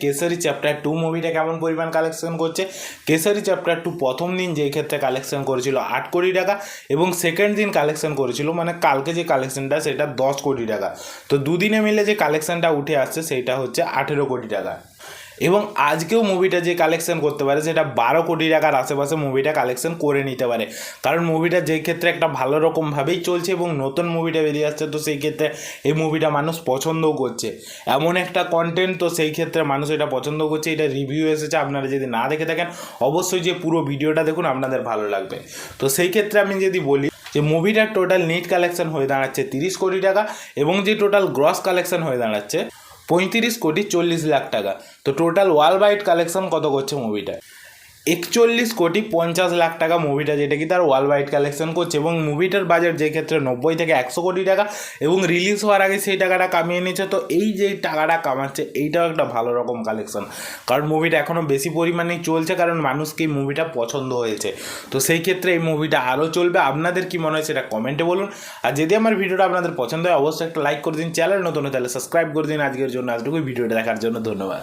Kesari chapter 2 মুভিটা কেমন পরিমাণ কালেকশন করছে। কেসারি চ্যাপ্টার 2 প্রথম দিন যেই ক্ষেত্রে কালেকশন করেছিল 8 কোটি টাকা এবং সেকেন্ড দিন কালেকশন করেছিল মানে কালকে যে কালেকশনটা সেটা 10 কোটি টাকা। তো দুদিনে মিলে যে কালেকশনটা উঠে আসছে সেইটা হচ্ছে 18 কোটি টাকা এবং আজকেও মুভিটা যে কালেকশন করতে পারে সেটা 12 কোটি টাকার আশেপাশে মুভিটা কালেকশন করে নিতে পারে, কারণ মুভিটা যেই ক্ষেত্রে একটা ভালো রকমভাবেই চলছে এবং নতুন মুভিটা বেরিয়ে আসছে, তো সেই ক্ষেত্রে এই মুভিটা মানুষ পছন্দও করছে। এমন একটা কন্টেন্ট, তো সেই ক্ষেত্রে মানুষ এটা পছন্দ করছে। এটা রিভিউ এসেছে, আপনারা যদি না দেখে থাকেন অবশ্যই যে পুরো ভিডিওটা দেখুন, আপনাদের ভালো লাগবে। তো সেই ক্ষেত্রে আমি যদি বলি যে মুভিটার টোটাল নেট কালেকশন হয়ে দাঁড়াচ্ছে 30 কোটি টাকা এবং যে টোটাল গ্রস কালেকশন হয়ে দাঁড়াচ্ছে 35,40,00,000 টাকা। তো টোটাল ওয়ার্ল্ড ওয়াইড কালেকশন কত করছে মুভিটা? 41,50,00,000 টাকা মুভিটা, যেটা কি তার ওয়ার্ল্ড ওয়াইড কালেকশন করছে এবং মুভিটার বাজেট যে ক্ষেত্রে 90 থেকে 100 কোটি টাকা এবং রিলিজ হওয়ার আগে সেই টাকাটা কামিয়ে নিচ্ছে। তো এই যে টাকাটা কামাচ্ছে এইটাও একটা ভালো রকম কালেকশন, কারণ মুভিটা এখনও বেশি পরিমাণেই চলছে, কারণ মানুষকে এই মুভিটা পছন্দ হয়েছে। তো সেই ক্ষেত্রে এই মুভিটা আরও চলবে। আপনাদের কি মনে হয় সেটা কমেন্টে বলুন। আর যদি আমার ভিডিওটা আপনাদের পছন্দ হয় অবশ্যই একটা লাইক করে দিন, চ্যানেল নতুন হলে তাহলে সাবস্ক্রাইব করে দিন। আজকের জন্য এতটুকুই, ভিডিওটা দেখার জন্য ধন্যবাদ।